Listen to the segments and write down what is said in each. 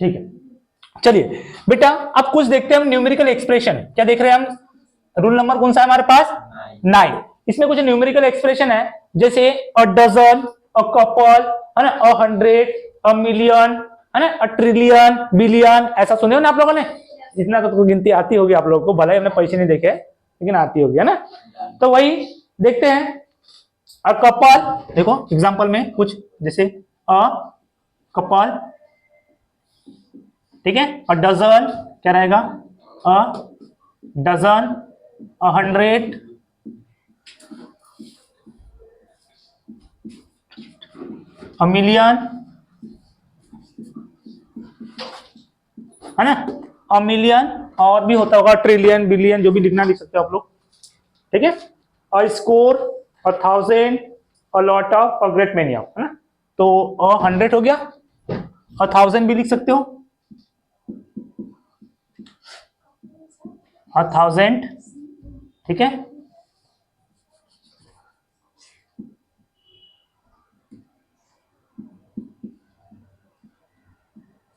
ठीक है, चलिए बेटा अब कुछ देखते हैं हम न्यूमेरिकल एक्सप्रेशन। क्या देख रहे हैं हम? रूल नंबर कौन सा है हमारे पास? 9। इसमें कुछ न्यूमेरिकल एक्सप्रेशन है, जैसे अ डजन, अ कपल, है ना, 100, अ मिलियन, है ना, अ ट्रिलियन, बिलियन, ऐसा सुने हो ना आप लोगों ने? इतना तो गिनती आती होगी आप लोगों को, भले हमने पैसे नहीं देखे लेकिन आती होगी, है ना? तो वही देखते हैं। अ कपल, देखो एग्जांपल में कुछ जैसे अ कपल, ठीक है। अ डजन क्या रहेगा? अ डजन, 100, अ मिलियन, है ना, अ मिलियन, और भी होता होगा ट्रिलियन, बिलियन, जो भी लिखना लिख सकते हो आप लोग, ठीक है। A score, 1000, a lot of, a great many of, है ना। तो 100 हो गया, 1000 भी लिख सकते हो, 1000, ठीक है।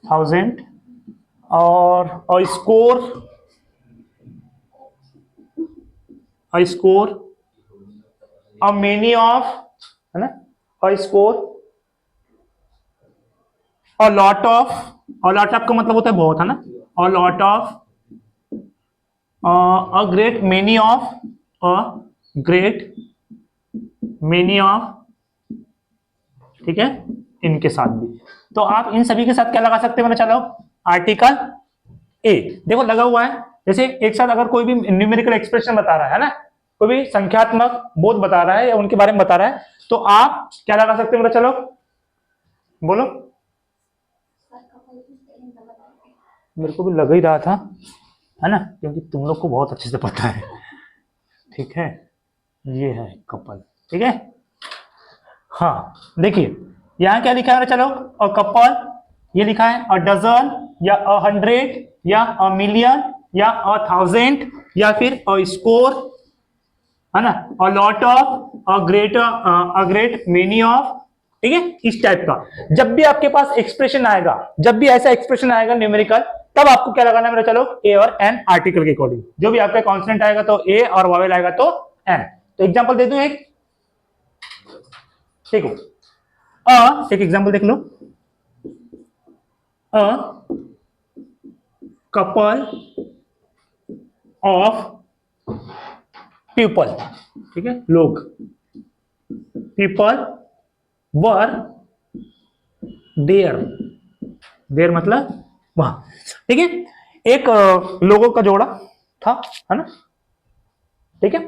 1000 और score, score, a many of, है ना, score, a lot of, a lot of का मतलब होता है बहुत, है ना, a lot of, a great many of, a great many of, ठीक है, इनके साथ भी। तो आप इन सभी के साथ क्या लगा सकते हैं? मतलब चलो आर्टिकल ए, देखो लगा हुआ है। जैसे एक साथ अगर कोई भी न्यूमेरिकल एक्सप्रेशन बता रहा है ना, कोई भी संख्यात्मक बोध बता रहा है या उनके बारे में बता रहा है, तो आप क्या लगा सकते हैं? मतलब चलो बोलो। मेरे को भी लग ही रहा था, है ना, क्योंकि तुम लोग को बहुत अच्छे से पता है, ठीक है। ये है कपल, ठीक है। हाँ देखिए यहाँ क्या लिखा है? चलो अ कपल, ये लिखा है अ डजन या 100 या अ मिलियन या 1000 या फिर अ स्कोर, है ना, a lot of, a great many of, ठीक है, इस टाइप का। जब भी आपके पास एक्सप्रेशन आएगा, जब भी ऐसा एक्सप्रेशन आएगा न्यूमेरिकल, तब आपको क्या लगाना है? मेरा चलो ए और एन आर्टिकल के अकॉर्डिंग। जो भी आपका कॉन्स्टेंट आएगा तो ए, और वावेल आएगा तो एन। तो एग्जांपल दे दूं एक, देखो एक एग्जांपल देख लो। अ कपल ऑफ पीपल, ठीक है, लोग, पीपल वर देयर, देयर मतलब वहां, ठीक है। एक लोगों का जोड़ा था, है ना, ठीक है।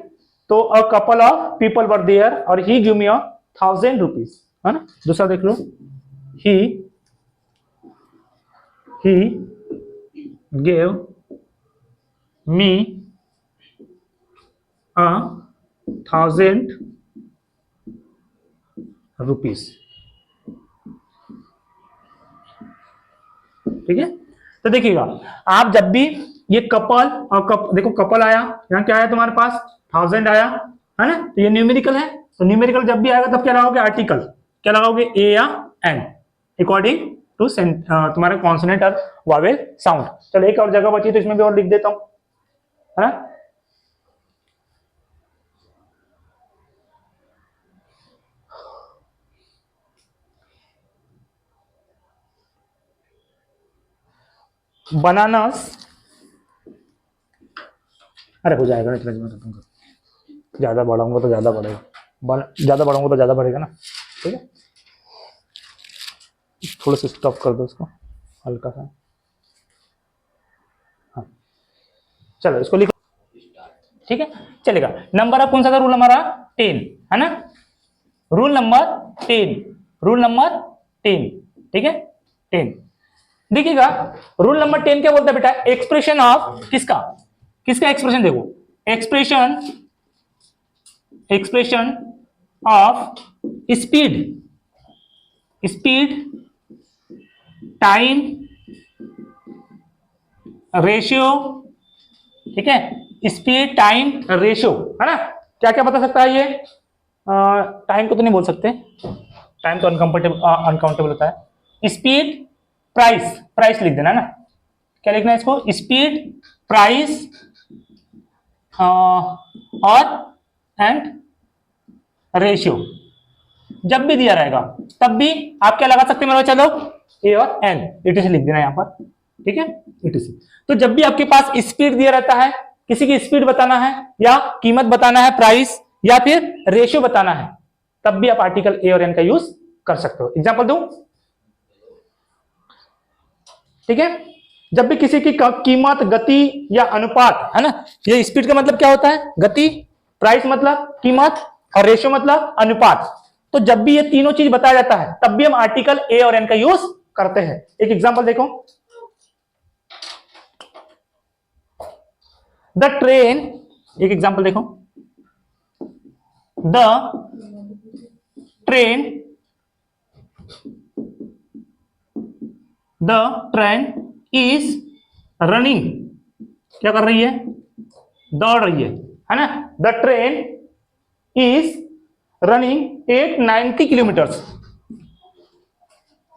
तो a couple of people were there और ही गिव मी 1000 रुपीज, है ना। दूसरा देख लो, ही गेव मी 1000 रुपीज, ठीक है। तो देखिएगा आप जब भी ये कपल और देखो कपल आया, यहाँ क्या आया तुम्हारे पास? 1000 आया, है ना। तो ये न्यूमेरिकल है, तो न्यूमेरिकल जब भी आएगा तब क्या लगाओगे? आर्टिकल। क्या लगाओगे? ए या एन, अकॉर्डिंग टू तुम्हारे कॉन्सोनेंट और वावेल साउंड। चलो एक और जगह बची तो इसमें भी और लिख देता हूं, है ना। बनानास, अरे हो जाएगा इतना, ज्यादा बढ़ाऊंगा तो ज्यादा बढ़ेगा, ज्यादा बढ़ाऊंगा तो ज्यादा बढ़ेगा ना, ठीक है। थोड़ा सा स्टॉप कर दो इसको, हल्का सा, हाँ चलो इसको लिखो, ठीक है, चलेगा। नंबर अब कौन सा था? रूल हमारा 10, है ना, रूल नंबर 10, रूल नंबर 10, ठीक है, 10। देखिएगा रूल नंबर 10 क्या बोलता है बेटा? एक्सप्रेशन ऑफ किसका? किसका एक्सप्रेशन? देखो expression, expression of speed, speed time ratio, ठीक है, स्पीड टाइम रेशियो, है ना। क्या क्या बता सकता है ये? टाइम को तो नहीं बोल सकते, टाइम तो अनकाउंटेबल होता है। स्पीड, प्राइस, प्राइस लिख देना ना, क्या लिखना है इसको, स्पीड, प्राइस और एंड रेशियो। जब भी दिया रहेगा तब भी आप क्या लगा सकते हैं मेरे बच्चा लोग, ए और एन, इटीसी लिख देना यहां पर, ठीक है, इटीसी। तो जब भी आपके पास स्पीड दिया रहता है, किसी की स्पीड बताना है या कीमत बताना है, प्राइस या फिर रेशियो बताना है, तब भी आप आर्टिकल ए और एन का यूज कर सकते हो। एग्जांपल दूं, ठीक है, जब भी किसी की कीमत, गति या अनुपात, है ना, ये स्पीड का मतलब क्या होता है, गति, प्राइस मतलब कीमत और रेशियो मतलब अनुपात। तो जब भी ये तीनों चीज बताया जाता है तब भी हम आर्टिकल ए और एन का यूज करते हैं। एक एग्जांपल देखो, द ट्रेन, एक एग्जांपल देखो, द ट्रेन इज रनिंग, क्या कर रही है, दौड़ रही है ना, the train is running 890 kilometres,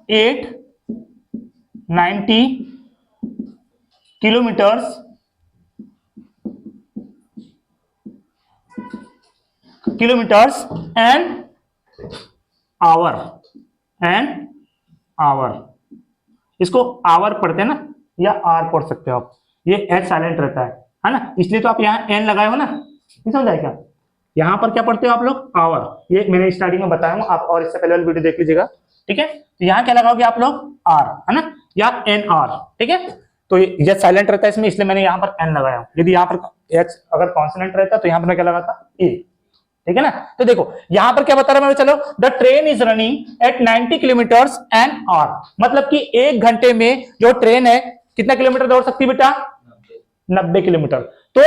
890 kilometres an hour, इसको आवर पढ़ते हैं ना, या आर पढ़ सकते हो आप, ये एच साइलेंट रहता है ना, इसलिए तो आप यहाँ एन लगाए हो ना, नहीं समझ आए क्या, यहां पर क्या पढ़ते हो आप लोग, आवर, ये मैंने स्टार्टिंग में बताया हूं, आप और इससे पहले वाली वीडियो देख लीजिएगा, ठीक है। तो यहाँ क्या लगाओगे आप लोग, आर, है ना, या एन आर, ठीक है। तो ये साइलेंट रहता है इसमें, इसलिए मैंने यहाँ पर एन लगाया, यदि यहाँ पर एच अगर कॉन्सोनेंट रहता तो यहाँ पर मैं क्या लगाता, ए, ठीक है ना। तो देखो यहां पर क्या बता रहा है, चलो, the train is running at 90 kilometres an hour, मतलब कि 1 घंटे में जो ट्रेन है कितना किलोमीटर दौड़ सकती है बेटा, 90 किलोमीटर। तो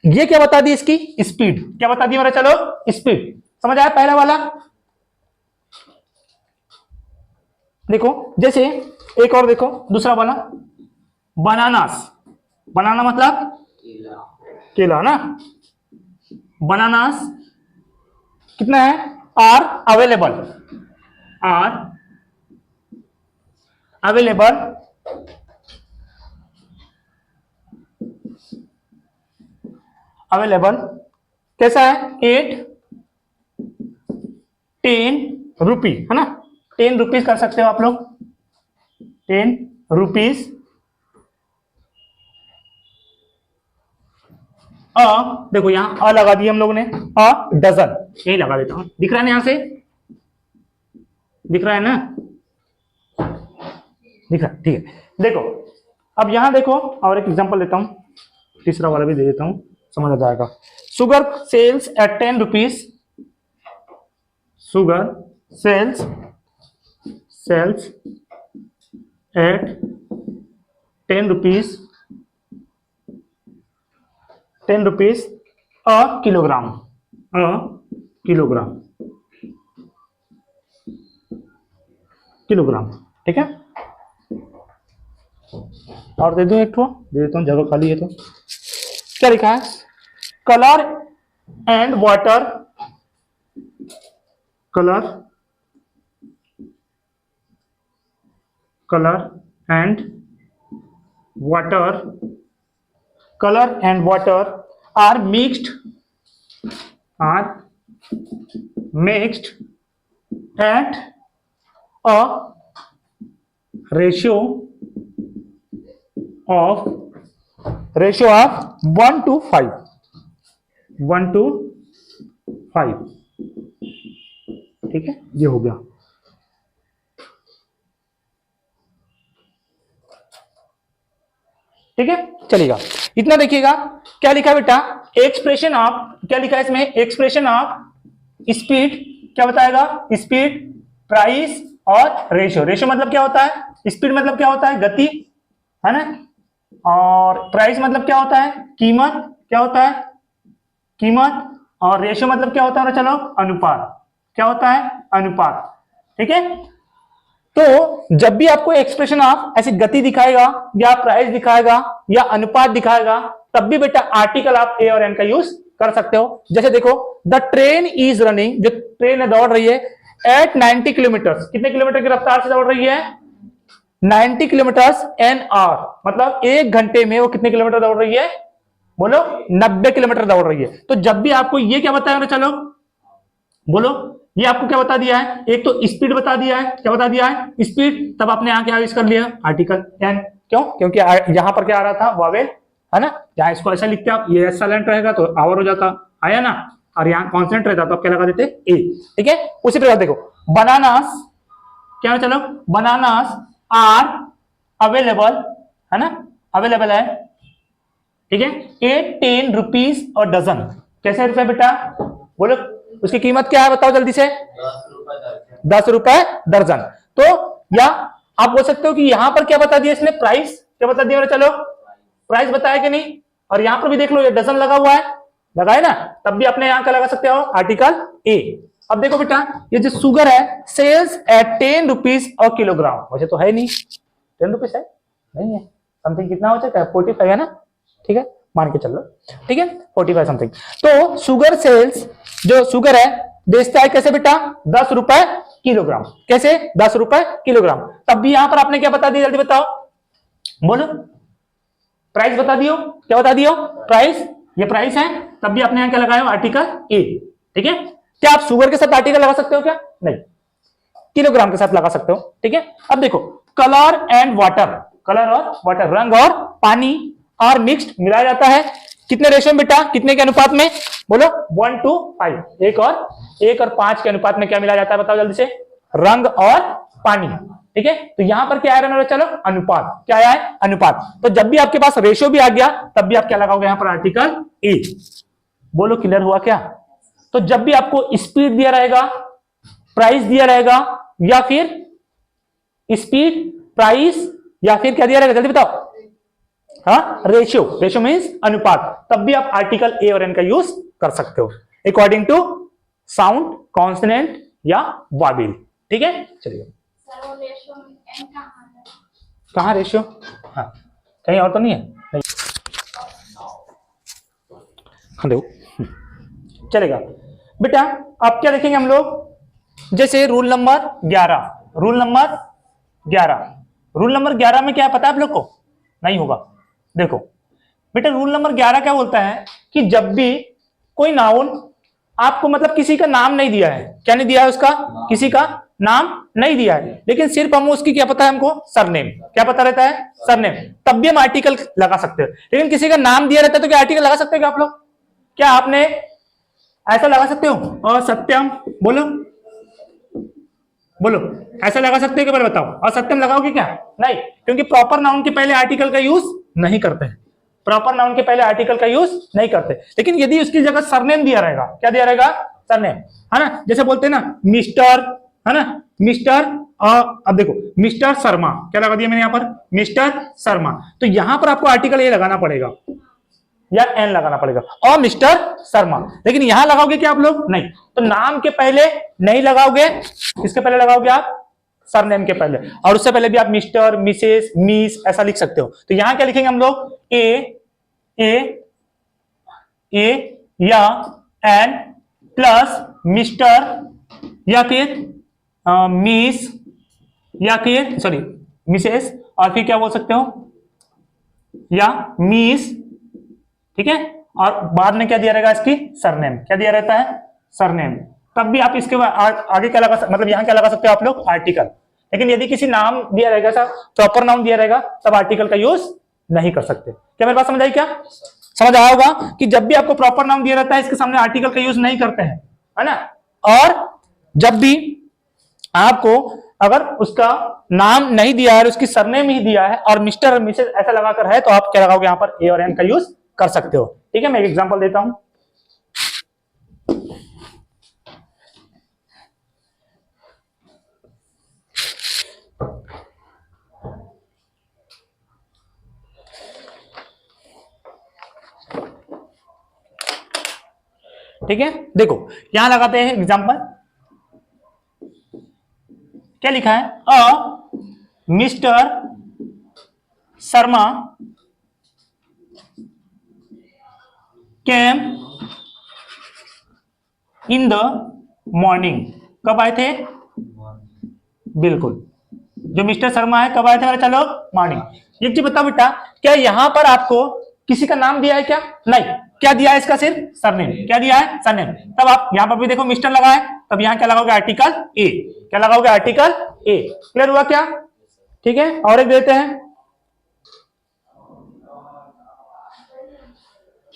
ये क्या बता दी, इसकी स्पीड क्या बता दी मेरा, चलो स्पीड, समझ आया पहला वाला। देखो जैसे एक और देखो, दूसरा वाला, बनानास, बनाना मतलब केला ना, बनानास कितना है, आर अवेलेबल, कैसा है, 8, 10 रुपी, है ना, 10 रुपीज कर सकते हो आप लोग, 10 रुपीज, देखो यहां अ लगा दिया हम लोगों ने, अ डजन, यही लगा देता हूं, दिख रहा है ना, यहां से दिख रहा है ना, दिख रहा, ठीक है। देखो अब यहां देखो, और एक एग्जांपल देता हूं, तीसरा वाला भी दे देता हूं, समझ आ जाएगा। Sugar sells at 10 rupees, sugar sells at 10 rupees, 10 rupees a kilogram, kilogram, ठीक है। और दे दूं एक ठो, दे देता हूं, जगह खाली है तो, क्या लिखा है, colour and water, colour and water are mixed at a ratio of 1 to 5, 1 to 5, ठीक है, ये हो गया। ठीक है, चलिएगा, इतना देखिएगा। क्या लिखा है बेटा, एक्सप्रेशन ऑफ, क्या लिखा है इसमें, एक्सप्रेशन ऑफ स्पीड, क्या बताएगा, स्पीड, प्राइस और रेशियो। रेशियो मतलब क्या होता है, स्पीड मतलब क्या होता है, गति, है ना, और प्राइस मतलब क्या होता है, कीमत, क्या होता है, कीमत, और रेशियो मतलब क्या होता है, चलो अनुपात, क्या होता है, अनुपात, ठीक है। तो जब भी आपको एक्सप्रेशन ऑफ ऐसी गति दिखाएगा या प्राइस दिखाएगा या अनुपात दिखाएगा, तब भी बेटा आर्टिकल आप ए और एन का यूज कर सकते हो। जैसे देखो, द ट्रेन इज रनिंग, जो ट्रेन है दौड़ रही है, एट 90 किलोमीटर, कितने किलोमीटर की रफ्तार से दौड़ रही है, 90 किलोमीटर एन आवर, मतलब 1 घंटे में वो कितने किलोमीटर दौड़ रही है? बोलो 90 किलोमीटर दौड़ रही है। तो जब भी आपको ये क्या बताया, चलो बोलो, ये आपको क्या बता दिया है? एक तो स्पीड बता दिया है, क्या बता दिया है? स्पीड। तब आपने यहां क्या यूज कर लिया? Article an. क्यों? क्योंकि यहां पर क्या आ रहा था? वावेल, है ना? जहां इसको ऐसा लिखते आप, ये साइलेंट रहेगा तो आवर हो जाता, आया ना? और यहाँ कॉन्स्टेंट रहता तो आप क्या लगा देते? ए। ठीक है, उसी प्रकार देखो, बनानास क्या, चलो बनानास आर अवेलेबल, है ना? अवेलेबल है, ठीक है, 8-10 रुपीज और डजन। कैसे रुपए बेटा? बोलो उसकी कीमत क्या है, बताओ जल्दी से। 10 रुपए दर्जन। तो या आप बोल सकते हो कि यहां पर क्या बता दिया इसने? प्राइस। क्या बता दिया? चलो प्राइस बताया कि नहीं? और यहां पर भी देख लो, ये डजन लगा हुआ है, लगा है ना? तब भी अपने यहां क्या लगा सकते हो? Article a. अब देखो बेटा, ये जो शुगर है, सेल्स एट 10 रुपीज और किलोग्राम। वैसे तो है नहीं, 10 रुपीज है नहीं है, समथिंग कितना हो जाता है? 45 है ना? ठीक है, मान के चलो, ठीक है, 45 समथिंग। तो शुगर सेल्स, जो शुगर है बेचता है कैसे बेटा? 10 रुपए किलोग्राम। कैसे? 10 रुपए किलोग्राम। तब भी यहां पर आपने क्या बता दिया? जल्दी बताओ, बोलो। प्राइस बता दियो। क्या बता दियो? प्राइस। ये प्राइस है, तब भी आपने यहां क्या लगाया? Article a. ठीक है, क्या आप शुगर के साथ आर्टिकल लगा सकते हो? क्या नहीं, किलोग्राम के साथ लगा सकते हो। ठीक है, अब देखो, कलर एंड वाटर, कलर और वाटर, रंग और पानी और मिक्स्ड, मिलाया जाता है कितने रेशियो में बेटा? कितने के अनुपात में? बोलो 1:5, 1 और 5 के अनुपात में क्या मिलाया जाता है? बताओ जल्दी से। रंग और पानी। ठीक है, तो यहां पर क्या है? चलो अनुपात, क्या है? अनुपात। तो जब भी आपके पास रेशियो भी आ गया, तब भी आप क्या लगाओगे यहां पर? Article a. बोलो क्लियर हुआ क्या? तो जब भी आपको स्पीड दिया रहेगा, प्राइस दिया रहेगा, या फिर स्पीड, प्राइस, या फिर क्या दिया रहेगा? जल्दी बताओ। हाँ, रेशियो। रेशियो मीन्स अनुपात। तब भी आप आर्टिकल ए और एन का यूज कर सकते हो अकॉर्डिंग टू साउंड, कॉन्सोनेंट या वाबिल। ठीक है, चलिए। कहाँ रेशियो? हाँ, कहीं और तो नहीं है? नहीं, हाँ देखो, चलेगा बेटा। अब क्या देखेंगे हम लोग? जैसे rule number 11, rule number 11, rule number 11 में क्या पता है आप लोग को? नहीं होगा। देखो बेटा, रूल नंबर 11 क्या बोलता है कि जब भी कोई नाउन आपको, मतलब किसी का नाम नहीं दिया है, क्या नहीं दिया है? उसका किसी का नाम नहीं दिया है, लेकिन सिर्फ हम उसकी क्या पता है हमको? सरनेम। क्या पता रहता है? सरनेम। तब भी हम आर्टिकल लगा सकते हो। लेकिन किसी का नाम दिया रहता है तो क्या आर्टिकल लगा सकते हो क्या आप लोग? क्या आपने ऐसा लगा सकते हो? और सत्यम, बोलो बोलो, ऐसा लगा सकते हो? क्या पहले बताओ। और सत्यम लगाओगे क्या? नहीं, क्योंकि प्रॉपर नाउन के पहले आर्टिकल का यूज नहीं करते हैं। प्रॉपर नाउन के पहले आर्टिकल का यूज नहीं करते। लेकिन यदि उसकी जगह सरनेम दिया रहेगा, क्या दिया रहेगा? सरनेम, है ना? जैसे बोलते हैं ना मिस्टर, है ना? मिस्टर, अब देखो मिस्टर शर्मा, क्या लगा दिया मैंने यहां पर? मिस्टर शर्मा। तो यहां पर आपको आर्टिकल ये लगाना पड़ेगा या एन लगाना पड़ेगा, और मिस्टर शर्मा। लेकिन यहां लगाओगे क्या आप लोग? नहीं। तो नाम के पहले नहीं लगाओगे, किसके पहले लगाओगे आप? सरनेम के पहले। और उससे पहले भी आप मिस्टर, मिसेस, मिस ऐसा लिख सकते हो। तो यहां क्या लिखेंगे हम लोग? ए या एन प्लस मिस्टर या फिर मिस या फिर सॉरी मिसेस, और फिर क्या बोल सकते हो? या मिस। ठीक है, और बाद में क्या दिया रहेगा? इसकी सरनेम। क्या दिया रहता है? सरनेम। तब भी आप इसके आगे क्या लगा मतलब यहां क्या लगा सकते हो आप लोग? आर्टिकल। लेकिन यदि किसी नाम दिया रहेगा, प्रॉपर नाम दिया रहेगा, तब आर्टिकल का यूज नहीं कर सकते। क्या मेरी बात समझ आई? क्या समझ आया होगा कि जब भी आपको प्रॉपर नाम दिया रहता है, इसके सामने आर्टिकल का यूज नहीं करते हैं, है ना? और जब भी आपको अगर उसका नाम नहीं दिया है, उसकी सरनेम ही दिया है और मिस्टर और मिसेस ऐसा लगाकर है, तो आप क्या लगाओगे यहां पर? ए और एन का यूज कर सकते हो। ठीक है, मैं एक एग्जांपल देता हूं। ठीक है, देखो यहां लगाते हैं एग्जांपल। क्या लिखा है? Mister Sharma came in the morning. कब आए थे? बिल्कुल, जो मिस्टर शर्मा है कब आए थे मेरे चलो मॉर्निंग। एक चीज बताओ बेटा, क्या यहाँ पर आपको किसी का नाम दिया है क्या? नहीं। क्या दिया है इसका? सिर्फ सरनेम। क्या दिया है? सरनेम। तब आप यहाँ पर भी देखो मिस्टर लगा है, तब यहाँ क्या लगाओगे? Article a. क्या लगाओगे? Article a. क्लियर हुआ क्या? ठीक है, और एक देते हैं,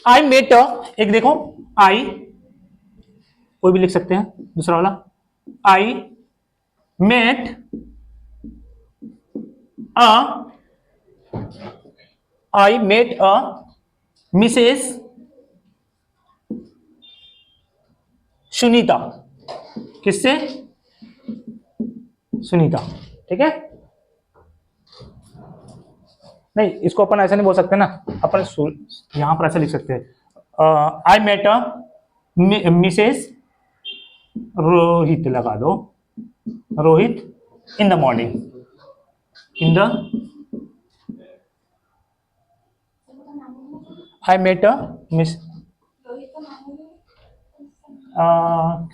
आई मेट, एक देखो आई, कोई भी लिख सकते हैं, दूसरा वाला I met a, I met a Mrs Sunita. किससे? सुनीता। ठीक है, नहीं इसको अपन ऐसा नहीं बोल सकते ना, अपन यहां पर ऐसा लिख सकते हैं, I met a Mrs Rohit, लगा दो Rohit in the morning, in the, I met a Miss,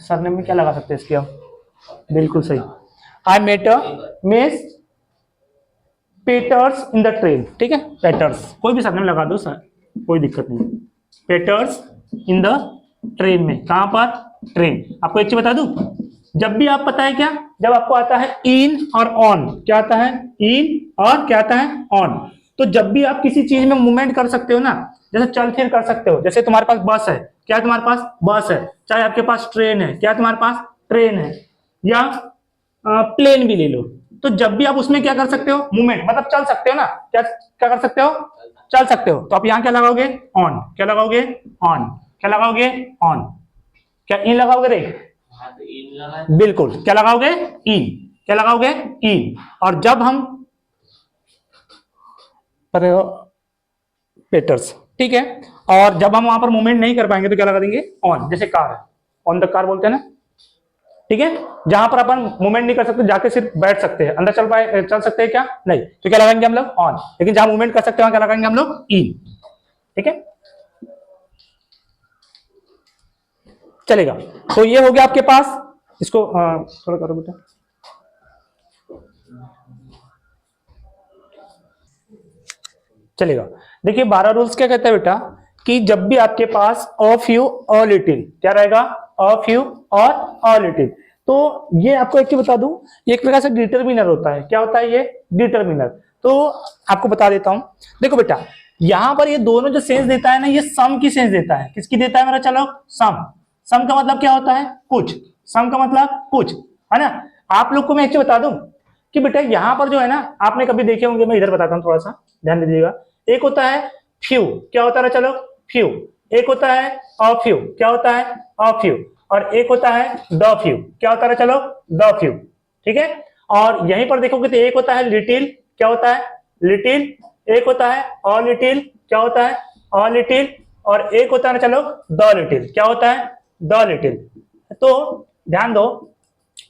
surname में क्या लगा सकते हैं इसके हम? बिल्कुल सही, I met a Miss Peters in the train. ठीक है, पेटर्स, कोई भी सरनेम लगा दो सर, कोई दिक्कत नहीं। पेटर्स इन द ट्रेन में, कहां पर? ट्रेन। आपको एक चीज बता दूं, जब भी आप पता है क्या, जब आपको आता है इन और ऑन, क्या आता है? इन और क्या आता है? ऑन। तो जब भी आप किसी चीज में मूवमेंट कर सकते हो ना, जैसे चल फिर कर सकते हो, जैसे तुम्हारे पास बस है, क्या तुम्हारे पास? बस है। चाहे आपके पास ट्रेन है, क्या तुम्हारे पास? ट्रेन है। या प्लेन भी ले लो, तो जब भी आप उसमें क्या कर सकते हो? मूवमेंट, मतलब चल सकते हो ना, क्या क्या कर सकते हो? चल सकते हो। तो आप यहां क्या लगाओगे? ऑन। क्या लगाओगे? ऑन। क्या लगाओगे? ऑन। क्या इन लगाओगे रे? बिल्कुल। क्या लगाओगे? इन। क्या लगाओगे? इन। और जब हम पेटर्स, ठीक है, और जब हम वहां पर मूवमेंट नहीं कर पाएंगे तो क्या लगा देंगे? ऑन। जैसे कार है, ऑन द कार बोलते हैं ना, ठीक है, जहां पर अपन मूवमेंट नहीं कर सकते, जाके सिर्फ बैठ सकते हैं, अंदर चल सकते हैं क्या? नहीं, तो क्या लगाएंगे हम लोग? ऑन। लेकिन जहां मूवमेंट कर सकते हैं वहां क्या लगाएंगे हम लोग? इन। ठीक है, चलेगा। तो ये हो गया आपके पास, इसको थोड़ा करो बेटा, चलेगा। देखिए 12 रूल्स क्या कहता है बेटा, कि जब भी आपके पास अ फ्यू अ लिटिल, क्या रहेगा? अ फ्यू और अ लिटिल। तो ये आपको एक चीज बता दूं, ये एक प्रकार से डिटरमिनर होता है। क्या होता है ये? डिटरमिनर। तो आपको बता देता हूं, देखो बेटा, यहां पर ये दोनों जो सेंस देता है ना, ये सम की सेंस देता है। किसकी देता है मेरा? चलो सम। सम का मतलब क्या होता है? कुछ। सम का मतलब कुछ, है ना। आप लोग को मैं एक चीज बता दूं कि बेटा यहां पर जो है ना, आपने कभी देखे होंगे, मैं इधर बताता हूं, थोड़ा सा ध्यान दीजिएगा। एक होता है फ्यू, क्या होता है? चलो फ्यू। एक होता है अ फ्यू, क्या होता है? A few. और एक होता है द फ्यू, क्या होता है? चलो द फ्यू। ठीक है, और यहीं पर देखोगे तो एक होता है लिटिल, क्या होता है? लिटिल। एक होता है अ लिटिल, क्या होता है? A little. और एक होता है चलो द लिटिल, क्या होता है? The little. तो ध्यान दो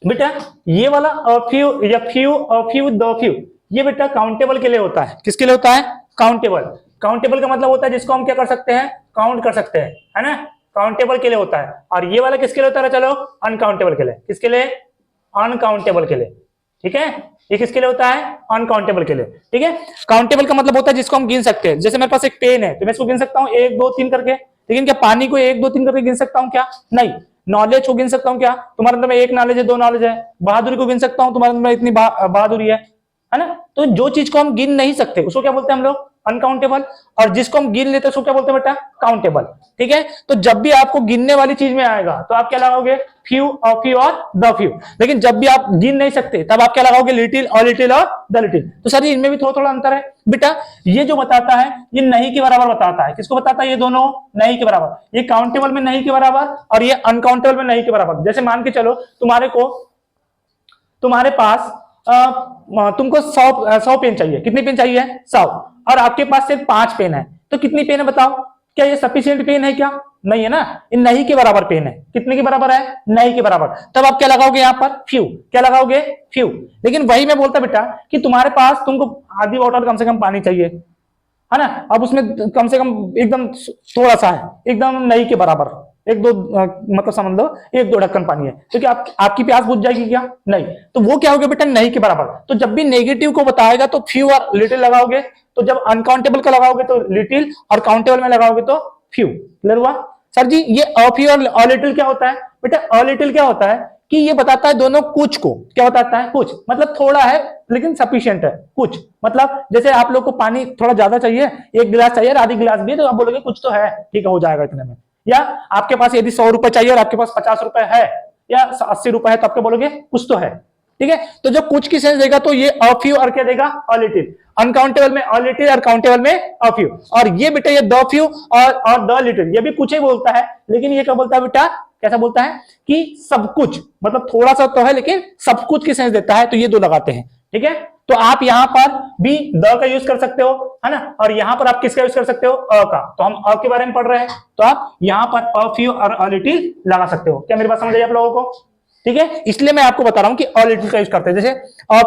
बेटा, ये वाला अ फ्यू या few, a few, the few, ये बेटा काउंटेबल के लिए होता है। किसके लिए होता है? काउंटेबल। काउंटेबल का मतलब होता है जिसको हम क्या कर सकते हैं? काउंट कर सकते हैं, है ना। काउंटेबल के लिए होता है। और ये वाला किसके लिए होता है? चलो अनकाउंटेबल के लिए। किसके लिए? अनकाउंटेबल के लिए। ठीक है, ये किसके लिए होता है? अनकाउंटेबल के लिए। ठीक है, काउंटेबल का मतलब होता है जिसको हम गिन सकते हैं। जैसे मेरे पास एक पेन है, तो मैं इसको गिन सकता हूँ 1 2 3 करके। लेकिन क्या पानी को 1 2 3 करके गिन सकता हूँ क्या? नहीं। नॉलेज को गिन सकता हूँ क्या? तुम्हारे अंदर में 1 नॉलेज है, 2 नॉलेज है। बहादुरी को गिन सकता हूँ, तुम्हारे अंदर में इतनी बहादुरी है ना। तो जो चीज को हम गिन नहीं सकते उसको क्या बोलते हैं हम लोग? अनकाउंटेबल। और जिसको हम गिन लेते हैं उसको क्या बोलते हैं बेटा? काउंटेबल। ठीक है, तो जब भी आपको गिनने वाली चीज में आएगा तो आप क्या लगाओगे? फ्यू, अ फ्यू और द फ्यू। लेकिन जब भी आप गिन नहीं सकते तब आप क्या लगाओगे? लिटिल, अ लिटिल और द लिटिल। तो सर इनमें भी थोड़ा थोड़ा अंतर है बेटा। ये जो बताता है ये नहीं के बराबर बताता है। किसको बताता है? ये दोनों नहीं के बराबर। ये काउंटेबल में नहीं के बराबर और ये अनकाउंटेबल में नहीं के बराबर। जैसे मान के चलो तुम्हारे पास तुमको 100 पेन चाहिए। कितनी पेन चाहिए? 100। और आपके पास सिर्फ 5 पेन है, तो कितनी पेन है बताओ? क्या ये सफिशियंट पेन है क्या? नहीं है ना, ये नहीं के बराबर पेन है। कितने के बराबर है? नहीं के बराबर। तब आप क्या लगाओगे यहाँ पर? फ्यू। क्या लगाओगे? फ्यू। लेकिन वही मैं बोलता बेटा कि तुम्हारे पास तुमको आधी बॉटल कम से कम पानी चाहिए, है ना। अब उसमें कम से कम एकदम थोड़ा सा है, एकदम नहीं के बराबर, एक दो मतलब समझ लो एक दो ढक्कन पानी है, क्योंकि आपकी प्यास बुझ जाएगी क्या? नहीं। तो वो क्या हो गया बेटा, नहीं के बराबर। तो जब भी नेगेटिव को बताएगा तो फ्यू और लिटिल लगाओगे, तो जब अनकाउंटेबल का लगाओगे तो लिटिल, और काउंटेबल में लगाओगे तो फ्यू। क्लियर हुआ? सर जी ये फ्यू और लिटिल क्या होता है बेटा? लिटिल क्या होता है कि ये बताता है दोनों कुछ को। क्या बताता है? कुछ मतलब थोड़ा है लेकिन सफिशिएंट है। कुछ मतलब जैसे आप लोग को पानी थोड़ा ज्यादा चाहिए, एक गिलास चाहिए, आधी गिलास भी है, तो आप बोलोगे कुछ तो है, ठीक है हो जाएगा इतने में। या आपके पास यदि 100 रुपए चाहिए और आपके पास 50 रुपए है या 80 रुपए है, तो आपके बोलोगे कुछ तो है। ठीक है, तो जब कुछ की सेंस देगा तो ये फ्यू और क्या देगा? लिटिल। अनकाउंटेबल में लिटिल और काउंटेबल में फ्यू। और ये बेटा ये द फ्यू और द लिटिल, ये भी कुछ ही बोलता है, लेकिन ये क्या बोलता है बेटा? कैसा बोलता है कि सब कुछ, मतलब थोड़ा सा तो है लेकिन सब कुछ की सेंस देता है, तो ये दो लगाते हैं। ठीक है, तो आप यहां पर भी द का यूज कर सकते हो, है ना, और यहां पर आप किसका यूज कर सकते हो? का। तो हम के बारे में पढ़ रहे हैं, तो आप यहां पर फ्यू और लिटिल लगा सकते हो। क्या मेरी बात समझ आई आप लोगों को? ठीक है, इसलिए मैं आपको बता रहा हूं कि लिटिल का यूज करते हैं। जैसे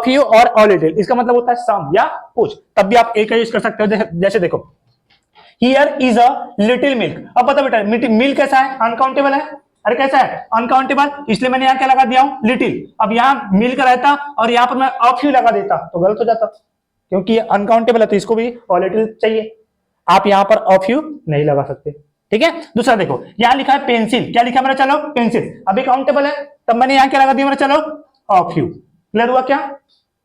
फ्यू और लिटिल, इसका मतलब होता है सम या कुछ, तब भी आप एक का यूज कर सकते हो। जैसे देखो here is a little milk. अब पता बेटा मिल्क कैसा है? अनकाउंटेबल है। अरे कैसा है? अनकाउंटेबल, इसलिए मैंने यहाँ क्या लगा दिया हूं? लिटिल। अब यहाँ मिल्क रहता और यहाँ पर मैं फ्यू लगा देता तो गलत हो जाता, क्योंकि ये अनकाउंटेबल है तो इसको भी लिटिल चाहिए। आप यहाँ पर फ्यू नहीं लगा सकते। ठीक है, दूसरा देखो यहाँ लिखा है पेंसिल। क्या लिखा है मेरा? चलो पेंसिल। अभी काउंटेबल है, तब मैंने यहाँ क्या लगा दिया मेरा? चलो फ्यू। क्लियर हुआ क्या?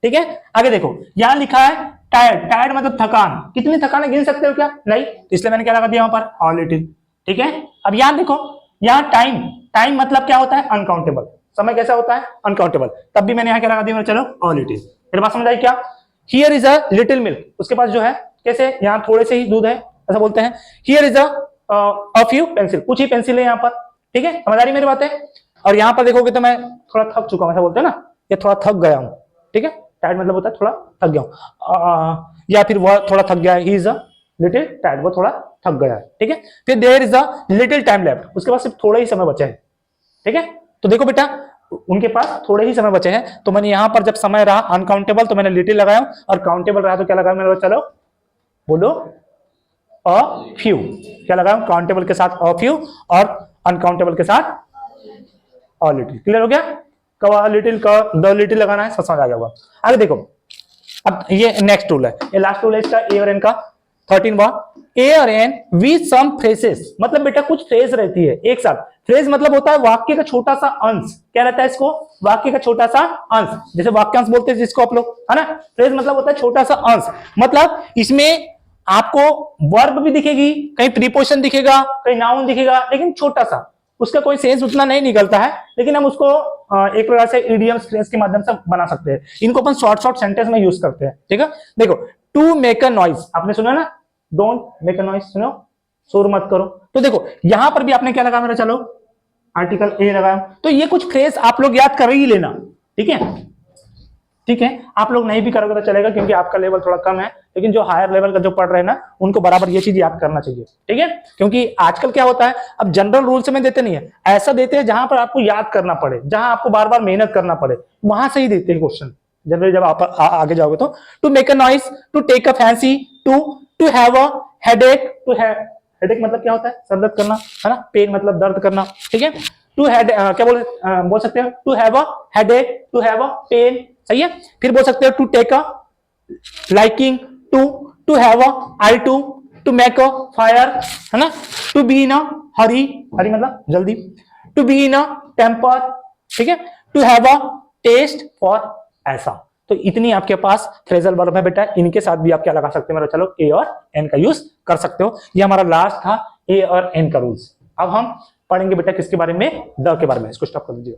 ठीक है, आगे देखो यहाँ लिखा है टायर्ड। टायर्ड मतलब थकान। कितनी थकान है गिन सकते हो क्या? नहीं, इसलिए मैंने क्या लगा दिया वहां पर? लिटिल। ठीक है, अब यहाँ देखो यहाँ टाइम। टाइम मतलब क्या होता है? अनकाउंटेबल। समय कैसा होता है? अनकाउंटेबल। तब भी मैंने यहाँ क्या लगा दिया? चलो लिटिल। मेरे बात समझ आई क्या? Here is a little milk, उसके पास जो है कैसे? यहाँ थोड़े से ही दूध है, ऐसा बोलते हैं। Here is a few pencil, कुछ ही पेंसिल है यहाँ पर। ठीक है, समझ आ रही मेरी बातें? और यहाँ पर देखोगे तो मैं थोड़ा थक चुका हूँ, ऐसा बोलते हैं ना, ये थोड़ा थक गया हूँ। ठीक है, टायर्ड मतलब होता है थोड़ा थक गया हूँ, या फिर वह थोड़ा थक गया है, he is a little tired, वो थोड़ा थक गया है। ठीक है, फिर there is a little time left, उसके पास सिर्फ थोड़ा ही समय बचा है। ठीक है, तो देखो बेटा उनके पास थोड़े ही समय बचे हैं, तो मैंने यहां पर जब समय रहा अनकाउंटेबल तो मैंने लिटिल लगाया, और काउंटेबल रहा तो क्या लगाया मैंने? चलो बोलो फ्यू। क्या लगाया? काउंटेबल के साथ फ्यू और अनकाउंटेबल के साथ लिटिल। क्लियर हो गया? लिटिल का द लिटिल लगाना है, समझ आ गया होगा। आगे देखो, अब ये नेक्स्ट टूल है, ये लास्ट टूल है इसका, ए और एन का 13वां। ए और एन विद सम फ्रेजेस, मतलब बेटा कुछ फ्रेज रहती है एक साथ। फ्रेज मतलब होता है वाक्य का छोटा सा अंश। क्या रहता है इसको? वाक्य का छोटा सा अंश, जैसे वाक्यांश बोलते हैं जिसको आप लोग, है ना। फ्रेज मतलब होता है छोटा सा अंश, मतलब इसमें आपको वर्ब भी दिखेगी, कहीं प्रीपोजिशन दिखेगा, कहीं नाउन दिखेगा, लेकिन छोटा सा, उसका कोई सेंस उतना नहीं निकलता है, लेकिन हम उसको एक प्रकार से इडियम्स फ्रेज के माध्यम से बना सकते हैं। इनको अपन शॉर्ट सेंटेंस में यूज करते हैं। ठीक है, देखो टू मेक अ नॉइज, आपने सुना ना, डोंट मेक अ नॉइज, सुनो शोर मत करो। तो देखो यहां पर भी आपने क्या लगा मेरा? चलो आर्टिकल ए लगाया। तो ये कुछ फ्रेज आप लोग याद कर ही लेना। ठीक है, ठीक है, आप लोग नहीं भी करोगे तो चलेगा, क्योंकि आपका लेवल थोड़ा कम है, लेकिन जो हायर लेवल का जो पढ़ रहे हैं ना, उनको बराबर ये चीज याद करना चाहिए। ठीक है, क्योंकि आजकल क्या होता है, अब जनरल रूल से में देते नहीं है, ऐसा देते हैं जहां पर आपको याद करना पड़े, जहां आपको बार बार मेहनत करना पड़े, वहां से ही देते हैं क्वेश्चन जनरली। जब आप आगे जाओगे तो to make a noise, to take a fancy, to have a headache. Headache मतलब क्या होता है? सर दर्द करना, है ना। पेन मतलब दर्द करना। ठीक है, टू क्या बोल सकते हैं? To have a headache, to have a pain, सही है। फिर बोल सकते हो to take a liking, to have a eye, to make a fire, है ना। To be in a Hari, hurry मतलब जल्दी, to be in a temper. ठीक है, to have a taste for, ऐसा। तो इतनी आपके पास फ्रेजल वर्ब है बेटा, इनके साथ भी आप क्या लगा सकते हो? चलो ए और एन का यूज कर सकते हो। ये हमारा लास्ट था ए और एन का रूल्स। अब हम पढ़ेंगे बेटा किसके बारे में? द के बारे में। इसको स्टॉप कर दीजिए।